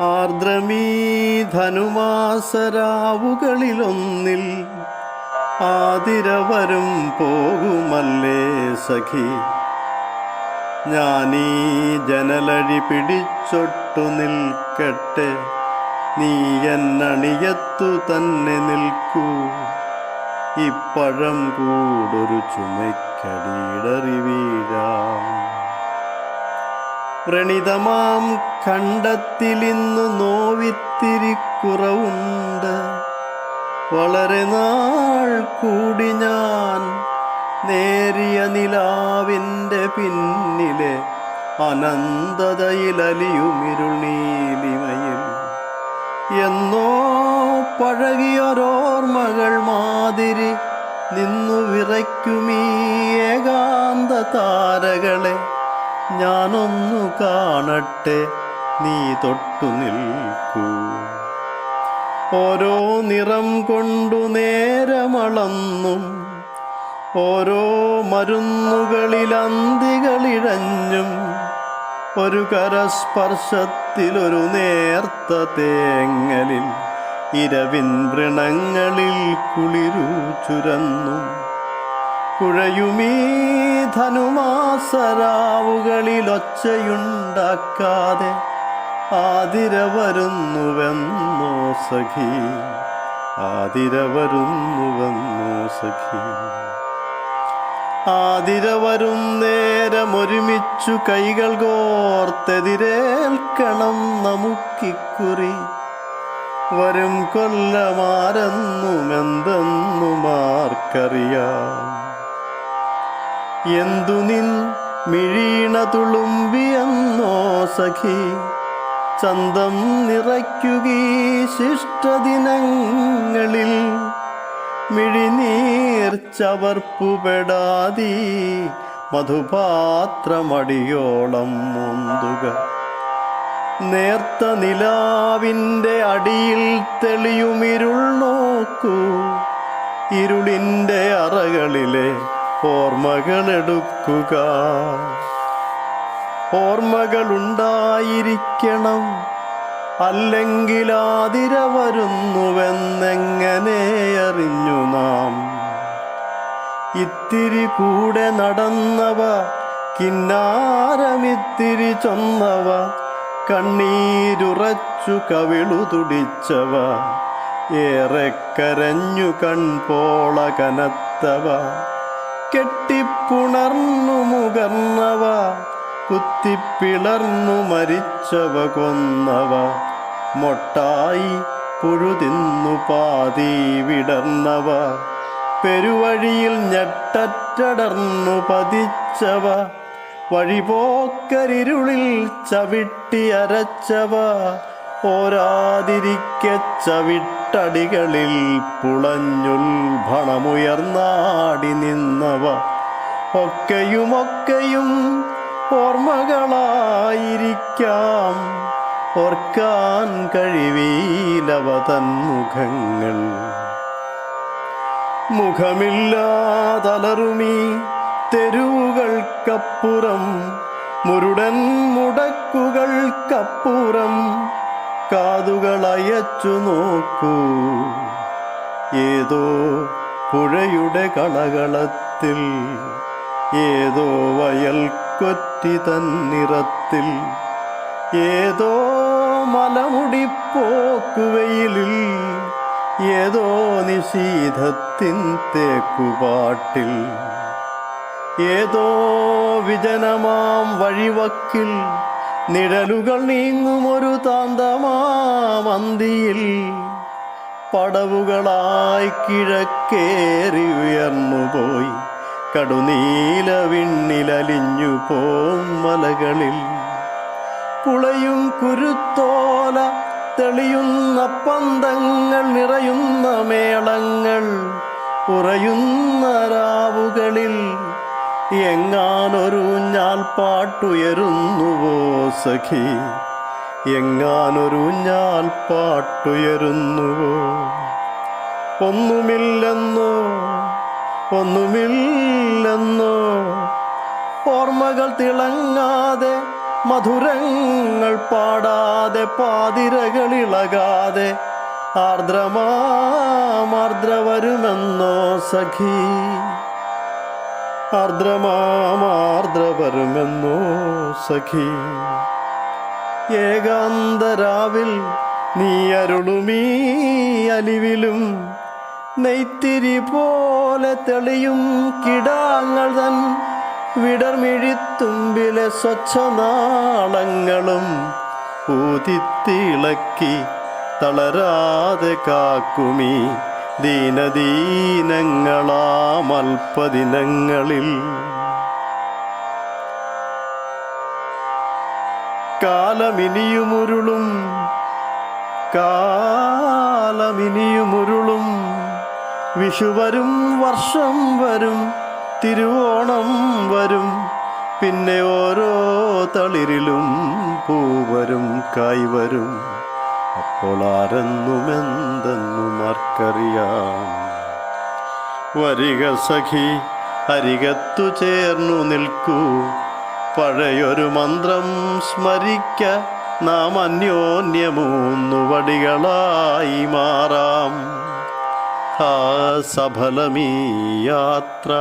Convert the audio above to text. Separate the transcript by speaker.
Speaker 1: ആർദ്രമീ ധനുമാസരാവുകളിലൊന്നിൽ ആതിരവരും പോകുമല്ലേ സഖി. ഞാനീ ജനലഴി പിടിച്ചൊട്ടു നിൽക്കട്ടെ, നീ എന്നണിയത്തു തന്നെ നിൽക്കൂ. ഇപ്പഴം കൂടൊരു ചുമയ്ക്കടിയിടറി വീഴാം. വ്രണിതമാം ഖണ്ഡത്തിലിന്നു നോവിത്തിരി കുറവുണ്ട്. വളരെ നാൾ കൂടി ഞാൻ നേരിയ നിലാവിൻ്റെ പിന്നിലെ അനന്തതയിലലിയുമിരുൾ നീലിമയിൽ എന്നോ പഴകിയൊരോർമ്മകൾ മാതിരി നിന്നു വിറയ്ക്കുമീ ഏകാന്ത താരകളെ ഞാനൊന്നു കാണട്ടെ, നീ തൊട്ടു നിൽക്കൂ. ഓരോ നിറം കൊണ്ടു നേരമളന്നും ഓരോ മരുന്നുകളിൽ അന്തികളിഴഞ്ഞും ഒരു കരസ്പർശത്തിലൊരു നേർത്ത തേങ്ങലിൽ ഇരവിൻ വൃണങ്ങളിൽ കുളിരു ചുരന്നു കുഴയുമീ ധനുമാസരാവുകളിലൊച്ചയുണ്ടാക്കാതെ ആതിര വരുന്നുവെന്നോ സഖി, ആതിര വരുന്നുവെന്നോ സഖി. ആതിര വരും നേരമൊരുമിച്ചു കൈകൾ കോർത്തെതിരേൽക്കണം നമുക്കിക്കുറി. വരും കൊല്ലമാരെന്നുമെന്തെന്നുമാർക്കറിയാം. എന്തു നിൻ മിഴീണ തുളുമ്പിയെന്നോ സഖി, ചന്തം നിറയ്ക്കുകീ ശിഷ്ടദിനങ്ങളിൽ. മിഴിനീർ ചവർപ്പുപെടാതീ മധുപാത്രമടിയോളം മുന്തുക. നേർത്ത നിലാവിൻ്റെ അടിയിൽ തെളിയുമിരുൾ നോക്കൂ. ഇരുളിൻ്റെ അറകളിലെ ഓർമ്മകളെടുക്കുക. ഓർമ്മകളുണ്ടായിരിക്കണം, അല്ലെങ്കിൽ ആതിര വരുന്നുവെന്നെങ്ങനെ അറിഞ്ഞു നാം. ഇത്തിരി കൂടെ നടന്നവ, കിന്നാരമിത്തിരി ചൊന്നവ, കണ്ണീരുറച്ചു കവിളു തുടിച്ചവ, ഏറെ കരഞ്ഞു കൺപോള കനത്തവ, കെട്ടിപ്പുണർന്നു മുകർന്നവ, കുത്തിപ്പിളർന്നു മരിച്ചവ, കൊന്നവ, മൊട്ടായി പുഴുതിന്നു പാതി വിടർന്നവ, പെരുവഴിയിൽ ഞെട്ടറ്റടർന്നു പതിച്ചവ, വഴിപോക്കരിരുളിൽ ചവിട്ടി അരച്ചവ, ഓരാതിരിക്കെ ചവിട്ടടികളിൽ പുളഞ്ഞുൽഭണമുയർന്നാടി നിന്നവ, ഒക്കെയും ഓർമ്മകളായിരിക്കാം. ഓർക്കാൻ കഴിവീലവ തൻ മുഖങ്ങൾ. മുഖമില്ലാതലറുമീ തെരുവുകൾക്കപ്പുറം, മുരുടൻ മുടക്കുകൾക്കപ്പുറം കാതുകളയച്ചു നോക്കൂ. ഏതോ പുഴയുടെ കളകളത്തിൽ, ഏതോ വയൽക്കൊറ്റി തന്നിറത്തിൽ, ഏതോ മലമുടിപ്പോക്കുവെയിലിൽ, ഏതോ നിശീധത്തിൻ തേക്കുപാട്ടിൽ, ഏതോ വിജനമാം വഴിവക്കിൽ നിഴലുകൾ നീങ്ങുമൊരു താന്തമാമന്തിയിൽ, പടവുകളായി കിഴക്കേറി ഉയർന്നുപോയി കടുനീല വിണ്ണിലലിഞ്ഞു പോം മലകളിൽ, പുളയും കുരുത്തോല തെളിയുന്ന പന്തങ്ങൾ, നിറയുന്ന മേളങ്ങൾ ഉറയുന്ന രാവുകളിൽ എങ്ങാനൊരു ഞാൽപ്പാട്ടുയരുന്നുവോ സഖി, എങ്ങാനൊരു ഞാൽപ്പാട്ടുയരുന്നുവോ. ഒന്നുമില്ലെന്നോ ഒന്നുമില്ലെന്നോ ഓർമ്മകൾ തിളങ്ങാതെ മധുരങ്ങൾ പാടാതെ പാതിരകളിളകാതെ ആർദ്രമാർദ്ര വരുമെന്നോ സഖി, ആർദ്രമാർദ്ര വരുമെന്നോ സഖി. ഏകാന്തരാവിൽ നീ അരുളുമീ അലിവിലും നെയ്ത്തിരി പോലെ തെളിയും കിടാങ്ങൾ തൻ വിടർമിഴിത്തുമ്പിലെ സ്വച്ഛനാളങ്ങളും ഊതിത്തിളക്കി തളരാതെ കാക്കുമീ ദീനദീനങ്ങളാമൽപ്പദിനങ്ങളിൽ. കാലമിനിയുമുരുളും വിഷു വരും, വർഷം വരും, തിരുവോണം വരും, പിന്നെ ഓരോ തളിരിലും പൂവരും കായ്വരും. അപ്പോൾ ആരെന്നുമെന്തെന്നും ആർക്കറിയാം. വരിക സഖി, അരികത്തു ചേർന്നു നിൽക്കൂ, പഴയൊരു മന്ത്രം സ്മരിക്ക, നാം അന്യോന്യമൂന്നു വടികളായി മാറാം. സഫലമീ യാത്ര.